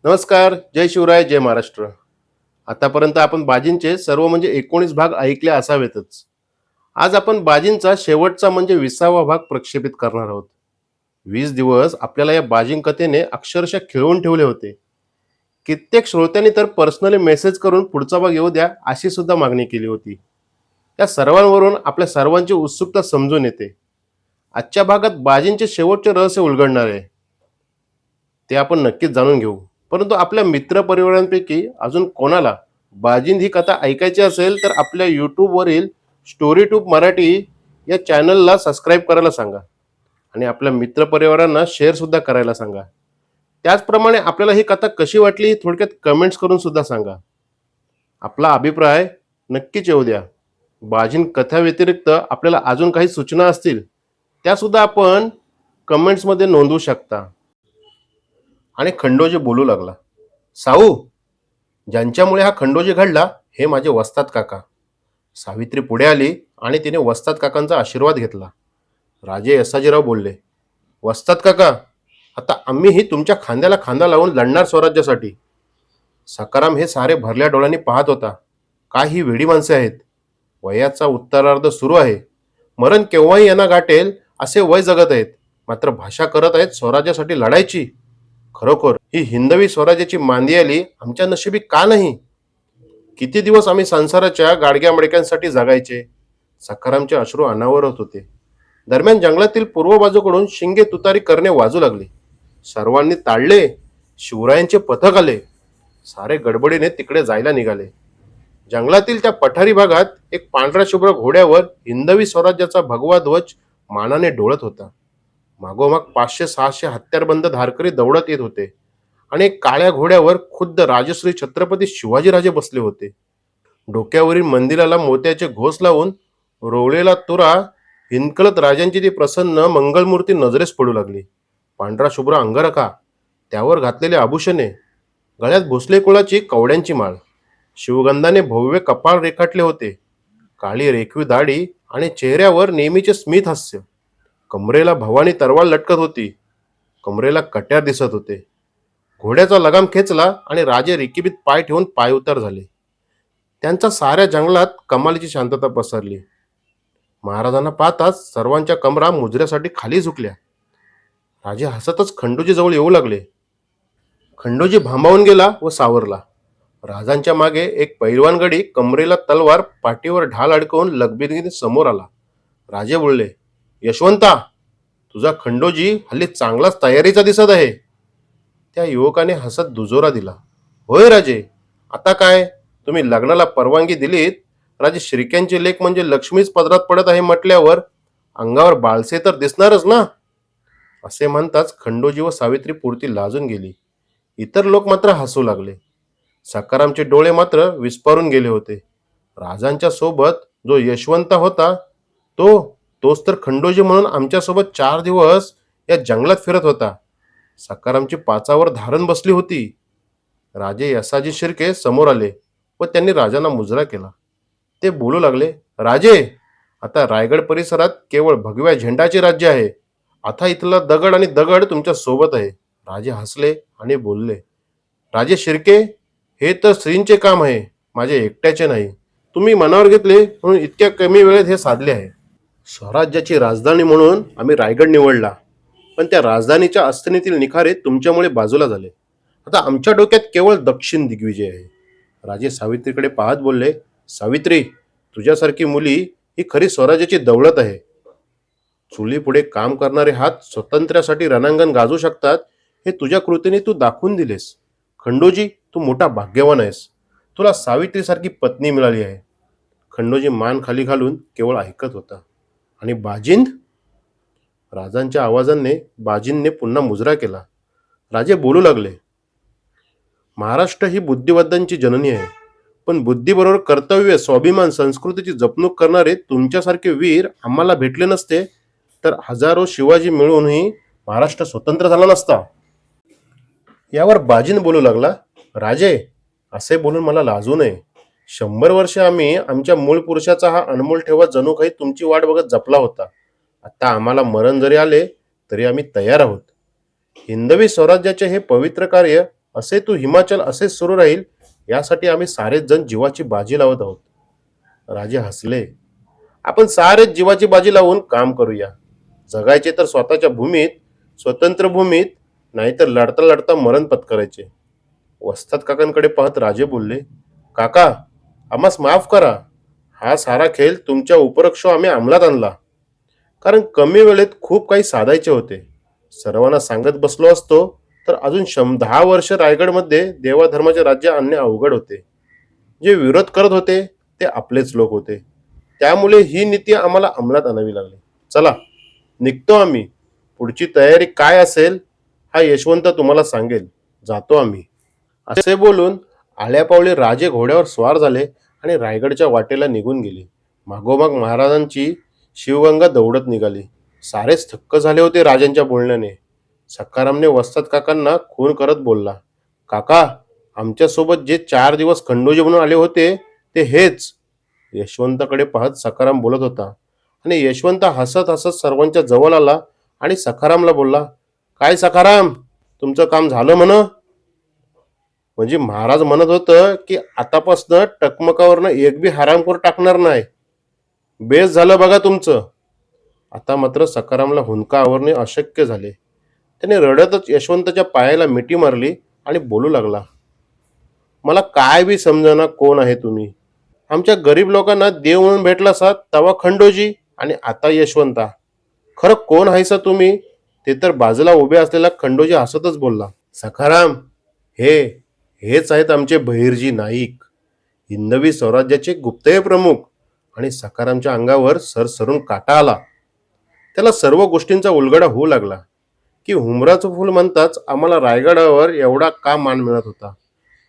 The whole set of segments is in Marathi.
नमस्कार, जय शिवराय, जय महाराष्ट्र. आतापर्यंत आपण बाजींचे सर्व म्हणजे 19 भाग ऐकले असावेतच. आज आपण बाजींचा शेवटचा म्हणजे 20वा भाग प्रक्षेपित करणार आहोत. 20 दिवस आपल्याला या बाजिंग कथेने अक्षरशः खिळवून ठेवले होते. कित्येक श्रोत्यांनी तर पर्सनली मेसेज करून पुढचा भाग येऊ द्या अशी सुद्धा मागणी केली होती. या सर्वांवरून आपल्या सर्वांची उत्सुकता समजून येते. आजच्या भागात बाजींचे शेवटचे रहस्य उलगडणार आहे. ते आपण नक्कीच जाणून घेऊ. परंतु आपल्या मित्रपरिवारांपैकी अजून कोणाला बाजिंद ही कथा ऐकायची असेल तर आपल्या यूट्यूबवरील स्टोरी ट्यूब मराठी या चॅनलला सबस्क्राईब करायला सांगा आणि आपल्या मित्रपरिवारांना शेअर सुद्धा करायला सांगा. त्याचप्रमाणे आपल्याला ही कथा कशी वाटली ही थोडक्यात कमेंट्स करून सुद्धा सांगा. आपला अभिप्राय नक्कीच येऊ द्या. बाजिंद कथा व्यतिरिक्त आपल्याला अजून काही सूचना असतील त्या सुद्धा आपण कमेंट्समध्ये नोंदवू शकता. आणि खंडोजी बोलू लागला. साऊ, ज्यांच्यामुळे हा खंडोजी घडला हे माझे वस्ताद काका. सावित्री पुढे आली आणि तिने वस्ताद काकांचा आशीर्वाद घेतला. राजे यसाजीराव बोलले, वस्ताद काका, आता आम्हीही तुमच्या खांद्याला खांदा लावून लढणार स्वराज्यासाठी. सकाराम हे सारे भरल्या डोळ्यांनी पाहत होता. काय ही वेडी माणसे आहेत. वयाचा उत्तरार्ध सुरू आहे. मरण केव्हाही यांना गाठेल असे वय जगत आहेत. मात्र भाषा करत आहेत स्वराज्यासाठी लढायची. खरोखर ही हिंदवी स्वराज्याची मांदी आली आमच्या नशिबी का नाही. किती दिवस आम्ही संसाराच्या गाडग्या मडक्यांसाठी जगायचे. सखारामचे अश्रू अनावरत होते. दरम्यान जंगलातील पूर्व बाजूकडून शिंगे तुतारी करणे वाजू लागले. सर्वांनी ताडले. शिवरायांचे पथक आले. सारे गडबडीने तिकडे जायला निघाले. जंगलातील त्या पठारी भागात एक पांढऱ्या शुभ्र घोड्यावर हिंदवी स्वराज्याचा भगवा ध्वज मानाने डोळत होता. मागोमाग 500-600 हत्यारबंद धारकरी दौडत येत होते आणि काळ्या घोड्यावर खुद्द राजश्री छत्रपती शिवाजीराजे बसले होते. डोक्यावरील मंदिराला मोत्याचे घोस लावून रोवलेला तुरा हिंकलत राजांची ती प्रसन्न मंगलमूर्ती नजरेस पडू लागली. पांढरा शुभ्र अंगरखा, त्यावर घातलेले आभूषणे, गळ्यात भोसले कुळाची कवड्यांची माळ, शिवगंधाने भव्य कपाळ रेखाटले होते. काळी रेखवी दाढी आणि चेहऱ्यावर नेहमीचे स्मित हास्य. कमरेला भवानी तरवार लटकत होती. कमरेला कट्यार दिसत होते. घोड्याचा लगाम खेचला आणि राजे रिकिबीत पाय ठेवून पाय उतार झाले. त्यांचा साऱ्या जंगलात कमालीची शांतता पसरली. महाराजांना पाहताच सर्वांच्या कमरा मुजऱ्यासाठी खाली झुकल्या. राजे हसतच खंडोजी जवळ येऊ लागले. खंडोजी भांबावून गेला व सावरला. राजांच्या मागे एक पैलवान गडी कमरेला तलवार पाठीवर ढाल अडकवून लगबगीने समोर आला. राजे बोलले, यशवंता, तुझा खंडोजी हल्ली चांगलाच तयारीचा दिसत आहे. त्या युवकाने हसत दुजोरा दिला. होय राजे, आता काय, तुम्ही लग्नाला परवानगी दिलीत. राजे श्रीक्यांचे लेख म्हणजे लक्ष्मीच पदरात पडत आहे म्हटल्यावर अंगावर बाळसे तर दिसणारच ना. असे म्हणताच खंडोजी व सावित्री पुरती लाजून गेली. इतर लोक मात्र हसू लागले. सकारामचे डोळे मात्र विस्पारून गेले होते. राजांच्या सोबत जो यशवंत होता तोच तर खंडोजी म्हणून आमच्यासोबत 4 दिवस या जंगलात फिरत होता. सकारामची पाचावर धारण बसली होती. राजे यसाजी शिर्के समोर आले व त्यांनी राजांना मुजरा केला. ते बोलू लागले, राजे, आता रायगड परिसरात केवळ भगव्या झेंडाचे राज्य आहे. आता इथला दगड आणि दगड तुमच्या सोबत आहे. राजे हसले आणि बोलले, राजे शिर्के, हे तर श्रींचे काम आहे, माझे एकट्याचे नाही. तुम्ही मनावर घेतले म्हणून इतक्या कमी वेळेत हे साधले आहे. स्वराज्याची राजधानी म्हणून आम्ही रायगड निवडला, पण त्या राजधानीच्या अस्थनीतील निखारे तुमच्यामुळे बाजूला झाले. आता आमच्या डोक्यात केवळ दक्षिण दिग्विजय आहे. राजे सावित्रीकडे पाहत बोलले, सावित्री, तुझ्यासारखी मुली ही खरी स्वराज्याची दौलत आहे. चुलीपुढे काम करणारे हात स्वातंत्र्यासाठी रणांगण गाजू शकतात हे तुझ्या कृतीने तू दाखवून दिलेस. खंडोजी, तू मोठा भाग्यवान आहेस. तुला सावित्रीसारखी पत्नी मिळाली आहे. खंडोजी मान खाली घालून केवळ ऐकत होता. आणि बाजिंद? राजांच्या आवाजाने बाजिंदने पुन्हा मुजरा केला. राजे बोलू लागले, महाराष्ट्र ही बुद्धिवद्धांची जननी आहे, पण बुद्धीबरोबर कर्तव्य, स्वाभिमान, संस्कृतीची जपणूक करणारे तुमच्यासारखे वीर आम्हाला भेटले नसते तर हजारो शिवाजी मिळूनही महाराष्ट्र स्वतंत्र झाला नसता. यावर बाजिंद बोलू लागला, राजे, असे बोलून मला लाजू नये. 100 वर्ष आम्ही आमच्या मूळ पुरुषाचा हा अनमोल ठेवा जणू काही तुमची वाट बघत जपला होता. आता आम्हाला मरण जरी आले तरी आम्ही तयार आहोत. हिंदवी स्वराज्याचे हे पवित्र कार्य असे तू हिमाचल असेच सुरू राहील यासाठी आम्ही सारेच जण जीवाची बाजी लावत आहोत. राजे हसले. आपण सारेच जीवाची बाजी लावून काम करूया. जगायचे तर स्वतःच्या भूमीत, स्वतंत्र भूमीत, नाहीतर लढता लढता मरण पत्करायचे. वस्ताद काकांकडे पाहत राजे बोलले, काका, आम्हास माफ करा. हा सारा खेळ तुमच्या उपरक्षो आम्ही अंमलात आणला. कारण कमी वेळेत खूप काही साधायचे होते. सर्वांना सांगत बसलो असतो तर अजून 10 वर्ष रायगडमध्ये देवाधर्माचे राज्य आणणे अवघड होते. जे विरोध करत होते ते आपलेच लोक होते. त्यामुळे ही नीती आम्हाला अंमलात आणावी लागली. चला, निघतो आम्ही. पुढची तयारी काय असेल हा यशवंत तुम्हाला सांगेल. जातो आम्ही. असे बोलून आल्यापावले राजे घोड्यावर स्वार झाले आणि रायगडच्या वाटेला निघून गेले. मागोमाग महाराजांची शिवगंगा दौडत निघाली. सारेच थक्क झाले होते राजांच्या बोलण्याने. सखारामने वस्ताद काकांना खून करत बोलला, काका, आमच्यासोबत जे 4 दिवस खंडोजी म्हणून आले होते ते हेच. यशवंताकडे पाहत सखाराम बोलत होता आणि यशवंत हसत हसत सर्वांच्या जवळ आला आणि सखारामला बोलला, काय सखाराम, तुमचं काम झालं म्हण. म्हणजे महाराज म्हणत होतं की आतापासनं टकमकावरनं एक बी हरामखोर टाकणार नाही. बेस झालं बघा तुमचं. आता मात्र सखारामला हुंदका आवरणे अशक्य झाले. त्याने रडतच यशवंताच्या पायाला मिठी मारली आणि बोलू लागला, मला काय बी समजना कोण आहे तुम्ही. आमच्या गरीब लोकांना देव म्हणून भेटला सा तवा खंडोजी आणि आता यशवंता. खरं कोण आहेसा तुम्ही? ते तर बाजूला उभे असलेला खंडोजी हसतच बोलला, सखाराम, हे हेच आहेत आमचे बहिर्जी नाईक, हिंदवी स्वराज्याचे गुप्तहेर प्रमुख. आणि सखारामच्या अंगावर सरसरून काटा आला. त्याला सर्व गोष्टींचा उलगडा होऊ लागला की हुमराचं फूल म्हणताच आम्हाला रायगडावर एवढा का मान मिळत होता.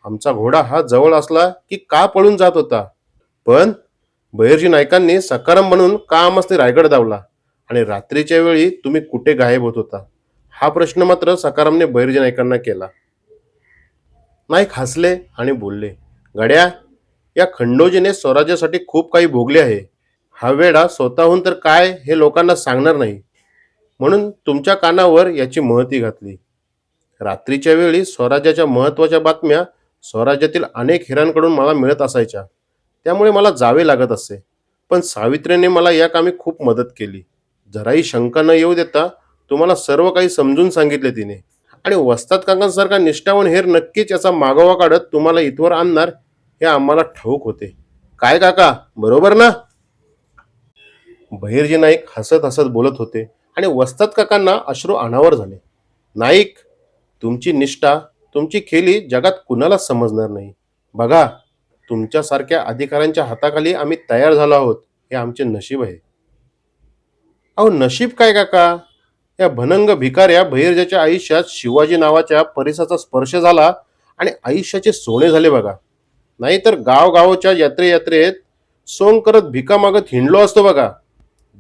आमचा घोडा हा जवळ असला की का पळून जात होता. पण बहिर्जी नायकांनी सखाराम म्हणून का आम्हाला रायगड दावला आणि रात्रीच्या वेळी तुम्ही कुठे गायब होत होता, हा प्रश्न मात्र सखारामने बहिर्जी नायकांना केला. नाईक हसले आणि बोलले, गड्या, या खंडोजीने स्वराज्यासाठी खूप काही भोगले आहे. हा वेडा स्वतःहून तर काय हे लोकांना सांगणार नाही, म्हणून तुमच्या कानावर याची महती घातली. रात्रीच्या वेळी स्वराज्याच्या महत्वाच्या बातम्या स्वराज्यातील अनेक हिरांकडून मला मिळत असायच्या. त्यामुळे मला जावे लागत असे. पण सावित्रीने मला या कामी खूप मदत केली. जराही शंका न येऊ देता तुम्हाला सर्व काही समजून सांगितले तिने. आणि वस्ताद काकांसारखा निष्ठावान हेर नक्कीच याचा मागोवा काढत तुम्हाला इथवर आणणार हे आम्हाला ठाऊक होते. काय काका, बरोबर ना? बहिर्जी नाईक हसत हसत बोलत होते आणि वस्ताद काकांना अश्रू अनावर झाले. नाईक, तुमची निष्ठा, तुमची खेली जगात कुणाला समजणार नाही. बघा, तुमच्यासारख्या अधिकाऱ्यांच्या हाताखाली आम्ही तयार झालो आहोत, हे आमचे नशीब आहे. अहो, नशीब काय काका? या भनंग भिकाऱ्या बहिर्जाच्या आयुष्यात शिवाजी नावाच्या परिसाचा स्पर्श झाला आणि आयुष्याचे सोने झाले बघा. नाहीतर गावगावच्या यात्रेत सोंग करत भिका मागत हिंडलो असतो बघा.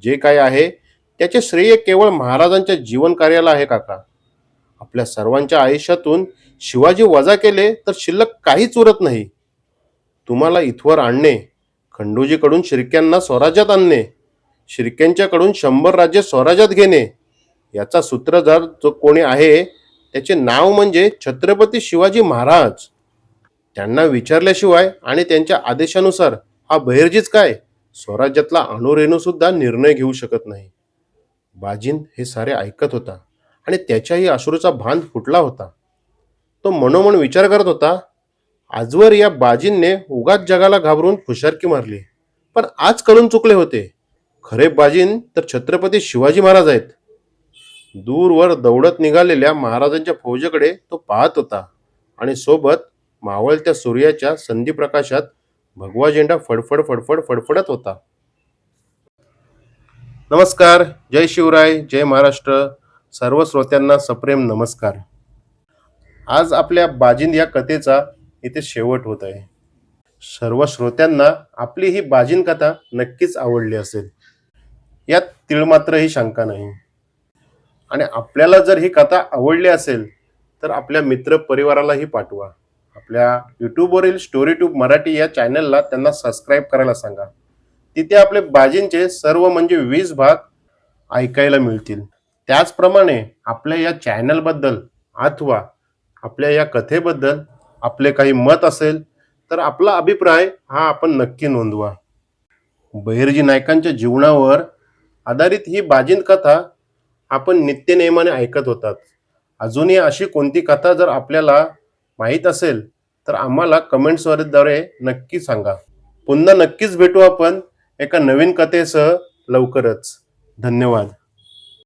जे काय आहे त्याचे श्रेय केवळ महाराजांच्या जीवन कार्याला आहे काका. आपल्या सर्वांच्या आयुष्यातून शिवाजी वजा केले तर शिल्लक काहीच उरत नाही. तुम्हाला इथवर आणणे, खंडोजीकडून शिर्क्यांना स्वराज्यात आणणे, शिर्क्यांच्याकडून 100 राज्य स्वराज्यात घेणे, याचा सूत्रधार जो कोणी आहे त्याचे नाव म्हणजे छत्रपती शिवाजी महाराज. त्यांना विचारल्याशिवाय आणि त्यांच्या आदेशानुसार हा बहिर्जीच काय, स्वराज्यातला अणुरेणू सुद्धा निर्णय घेऊ शकत नाही. बाजीन हे सारे ऐकत होता आणि त्याच्याही अश्रूचा भान फुटला होता. तो मनोमन विचार करत होता, आजवर या बाजींनी उगाच जगाला घाबरून फुशारकी मारली, पण आज कळून चुकले होते. खरे बाजीन तर छत्रपती शिवाजी महाराज आहेत. दूरवर दौडत निघालेल्या महाराजांच्या फौजेकडे तो पाहत होता आणि सोबत मावळत्या सूर्याच्या संधी प्रकाशात भगवा झेंडा फडफड फडफड फडफडत होता. नमस्कार, जय शिवराय, जय महाराष्ट्र. सर्व श्रोत्यांना सप्रेम नमस्कार. आज आपल्या बाजिंद या कथेचा इथे शेवट होत आहे. सर्व श्रोत्यांना आपली ही बाजिंद कथा नक्कीच आवडली असेल, यात तिळमात्रही शंका नाही. आणि आपल्याला जर ही कथा आवडली असेल तर आपल्या मित्र परिवारालाही पाठवा. आपल्या यूट्यूबवरील स्टोरी ट्यूब मराठी या चॅनलला त्यांना सबस्क्राईब करायला सांगा. तिथे आपले बाजींचे सर्व म्हणजे 20 भाग ऐकायला मिळतील. त्याचप्रमाणे आपल्या या चॅनलबद्दल अथवा आपल्या या कथेबद्दल आपले काही मत असेल तर आपला अभिप्राय हा आपण नक्की नोंदवा. बहिर्जी नायकांच्या जीवनावर आधारित ही बाजिंद कथा आपण नित्यनेमाने ऐकत होतात. अजूनही अशी कोणती कथा जर आपल्याला माहीत असेल तर आम्हाला कमेंट्सद्वारे नक्की सांगा. पुन्हा नक्कीच भेटू आपण एका नवीन कथेसह लवकरच. धन्यवाद.